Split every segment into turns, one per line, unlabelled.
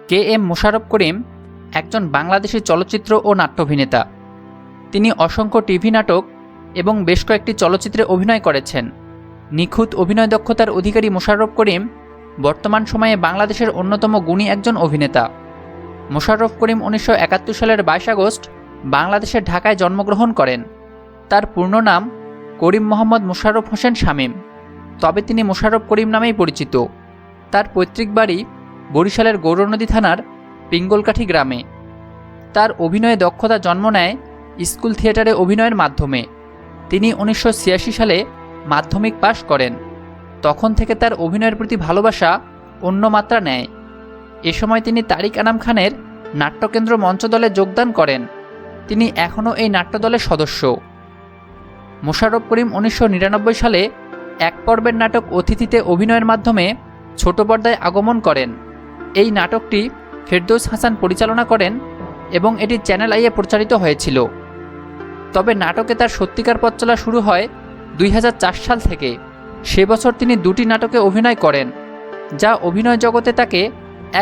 K M Mosharraf Karim একজন বাংলাদেশী চলচ্চিত্র ও নাট্য অভিনেতা। তিনি অসংখ্য টিভি নাটক এবং বেশ কয়েকটি চলচ্চিত্রে অভিনয় করেছেন। নিখুঁত অভিনয় দক্ষতার অধিকারী মোশাররফ করিম বর্তমান সময়ে বাংলাদেশের অন্যতম গুণী একজন অভিনেতা। মোশাররফ করিম 1971 সালের 22 আগস্ট বাংলাদেশের ঢাকায় জন্মগ্রহণ করেন। তার পূর্ণ নাম করিম মোহাম্মদ মোশাররফ হোসেন শামীম, তবে তিনি মোশাররফ করিম নামেই পরিচিত। তার পৈতৃক বাড়ি বরিশালের গৌরনদী থানার পিঙ্গলকাঠি গ্রামে। তার অভিনয়ে দক্ষতা জন্ম নেয় স্কুল থিয়েটারে অভিনয়ের মাধ্যমে। তিনি 1986 সালে মাধ্যমিক পাশ করেন। তখন থেকে তার অভিনয়ের প্রতি ভালোবাসা অন্য মাত্রা নেয়। এ সময় তিনি তারিক আনাম খানের নাট্যকেন্দ্র মঞ্চদলে যোগদান করেন। তিনি এখনও এই নাট্যদলের সদস্য। মোশাররফ করিম 1999 সালে এক পর্বের নাটক অতিথিতে অভিনয়ের মাধ্যমে ছোট পর্দায় আগমন করেন। এই নাটকটি ফেরদৌস হাসান পরিচালনা করেন এবং এটি চ্যানেল আইয়ে প্রচারিত হয়েছিল। তবে নাটকে তার সত্যিকার পথ চলা শুরু হয় 2004 সাল থেকে। সে বছর তিনি 2টি নাটকে অভিনয় করেন, যা অভিনয় জগতে তাকে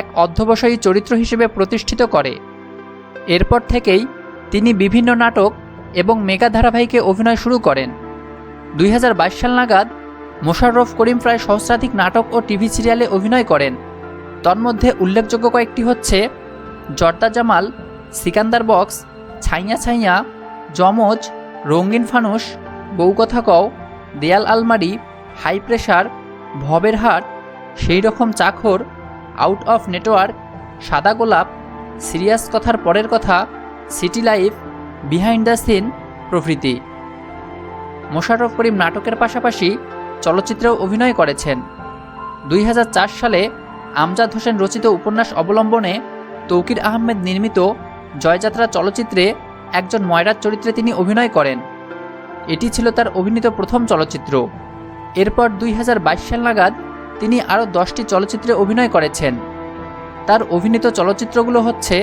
এক অধ্যবসায়ী চরিত্র হিসেবে প্রতিষ্ঠিত করে। এরপর থেকেই তিনি বিভিন্ন নাটক এবং মেগা ধারাবাহিকে অভিনয় শুরু করেন। 2022 সাল নাগাদ মোশাররফ করিম প্রায় সহস্রাধিক নাটক ও টিভি সিরিয়ালে অভিনয় করেন। তন্মধ্যে উল্লেখযোগ্য কয়েকটি হচ্ছে জর্দা জামাল, সিকান্দার বক্স, ছাইয়া ছাইয়া, যমজ, রঙিন ফানুস, বউ কথা কও, দেয়াল আলমারি, হাই প্রেশার, ভবের হাট, সেই রকম চাকর, আউট অফ নেটওয়ার্ক, সাদা গোলাপ, সিরিয়াস কথার পরের কথা, city life, behind the scene প্রভৃতি। মোশাররফ করিম নাটকের পাশাপাশি চলচ্চিত্রেও অভিনয় করেছেন। 2004 সালে আমজাদ হোসেন রচিত উপন্যাস অবলম্বনে তৌকির আহমেদ নির্মিত জয়যাত্রা চলচ্চিত্রে একজন ময়রার চরিত্রে তিনি অভিনয় করেন। এটি ছিল তার অভিনীত প্রথম চলচ্চিত্র। এরপর 2022 সাল নাগাদ তিনি আরও 10টি চলচ্চিত্রে অভিনয় করেছেন। তার অভিনীত চলচ্চিত্রগুলো হচ্ছে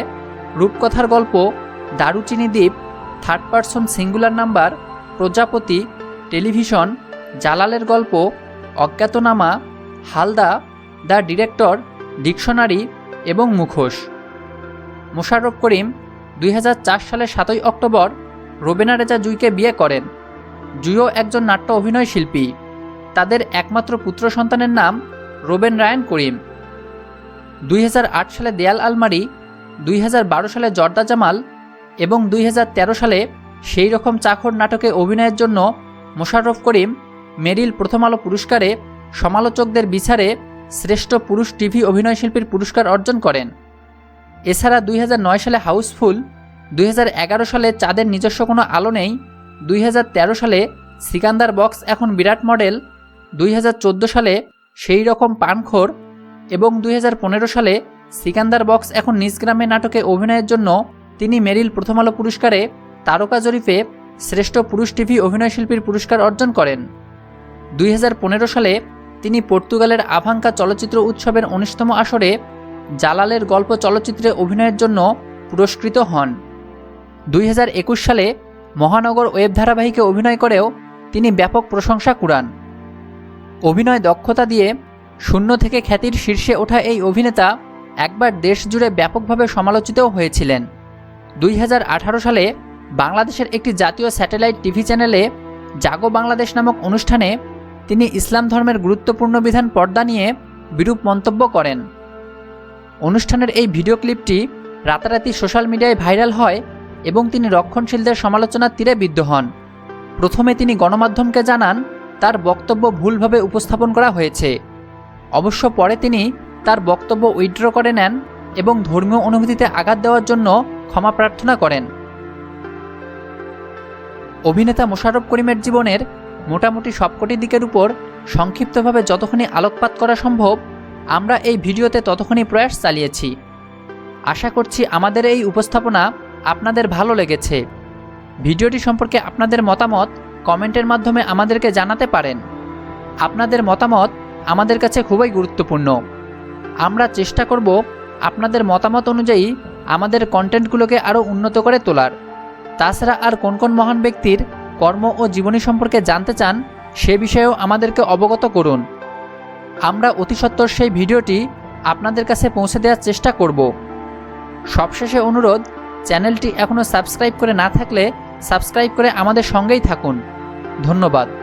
রূপকথার গল্প, দারুচিনি দ্বীপ, থার্ড পারসন সিঙ্গুলার নাম্বার, প্রজাপতি, টেলিভিশন, জালালের গল্প, অজ্ঞাতনামা, হালদা, দ্য ডিরেক্টর, ডিকশনারি এবং মুখোশ। মোশাররফ করিম 2004 সালের 7 অক্টোবর রোবেনা রেজা জুঁইকে বিয়ে করেন। জুঁইও একজন নাট্য অভিনয় শিল্পী। তাদের একমাত্র পুত্র সন্তানের নাম রোবেন রায়ান করিম। 2008 সালে দেয়াল আলমারি, 2012 সালে জর্দা জামাল এবং 2013 সালে সেই রকম চাকর নাটকে অভিনয়ের জন্য মোশাররফ করিম মেরিল প্রথম আলো পুরস্কারে সমালোচকদের বিচারে শ্রেষ্ঠ পুরুষ টিভি অভিনয়শিল্পীর পুরস্কার অর্জন করেন। এছাড়া 2009 সালে হাউসফুল, 2011 সালে চাঁদের নিজস্ব কোনো আলো নেই, 2013 সালে সিকান্দার বক্স এখন বিরাট মডেল, 2014 সালে সেই রকম পানখোর এবং 2015 সালে সিকান্দার বক্স এখন নিজ গ্রামে নাটকে অভিনয়ের জন্য তিনি মেরিল প্রথম আলো পুরস্কারে তারকা জরিপে শ্রেষ্ঠ পুরুষ টিভি অভিনয়শিল্পীর পুরস্কার অর্জন করেন। 2015 সালে তিনি পর্তুগালের আভাঙ্কা চলচ্চিত্র উৎসবের 19তম আসরে জালালের গল্প চলচ্চিত্রে অভিনয়ের জন্য পুরস্কৃত হন। 2021 সালে মহানগর ওয়েব ধারাবাহিকে অভিনয় করেও তিনি ব্যাপক প্রশংসা কুড়ান। অভিনয় দক্ষতা দিয়ে শূন্য থেকে খ্যাতির শীর্ষে ওঠা এই অভিনেতা একবার দেশ জুড়ে ব্যাপকভাবে সমালোচিতও হয়েছিলেন। 2018 সালে বাংলাদেশের একটি জাতীয় স্যাটেলাইট টিভি চ্যানেলে জাগো বাংলাদেশ নামক অনুষ্ঠানে তিনি ইসলাম ধর্মের গুরুত্বপূর্ণ বিধান পর্দা নিয়ে বিরূপ মন্তব্য করেন। অনুষ্ঠানের এই ভিডিও ক্লিপটি রাতারাতি সোশ্যাল মিডিয়ায় ভাইরাল হয় এবং তিনি রক্ষণশীলদের সমালোচনার তীরে বিদ্ধ হন। প্রথমে তিনি গণমাধ্যমকে জানান তার বক্তব্য ভুলভাবে উপস্থাপন করা হয়েছে। অবশ্য পরে তিনি তার বক্তব্য উইথড্র করে নেন এবং ধর্মীয় অনুভূতিতে আঘাত দেওয়ার জন্য ক্ষমা প্রার্থনা করেন। অভিনেতা মোশাররফ করিমের জীবনের মোটামুটি সবকটি দিকের উপর সংক্ষিপ্তভাবে যতখানি আলোকপাত করা সম্ভব আমরা এই ভিডিওতে ততখানি প্রয়াস চালিয়েছি। আশা করছি আমাদের এই উপস্থাপনা আপনাদের ভালো লেগেছে। ভিডিওটি সম্পর্কে আপনাদের মতামত কমেন্টের মাধ্যমে আমাদেরকে জানাতে পারেন। আপনাদের মতামত আমাদের কাছে খুবই গুরুত্বপূর্ণ। আমরা চেষ্টা করব আপনাদের মতামত অনুযায়ী আমাদের কন্টেন্টগুলোকে আরও উন্নত করে তোলার। তাছাড়া আর কোন কোন মহান ব্যক্তির কর্ম ও জীবনী সম্পর্কে জানতে চান সে বিষয়েও আমাদেরকে অবগত করুন। আমরা অতি সত্বর সেই ভিডিওটি আপনাদের কাছে পৌঁছে দেওয়ার চেষ্টা করব। সবশেষে অনুরোধ, চ্যানেলটি এখনও সাবস্ক্রাইব করে না থাকলে সাবস্ক্রাইব করে আমাদের সঙ্গেই থাকুন। ধন্যবাদ।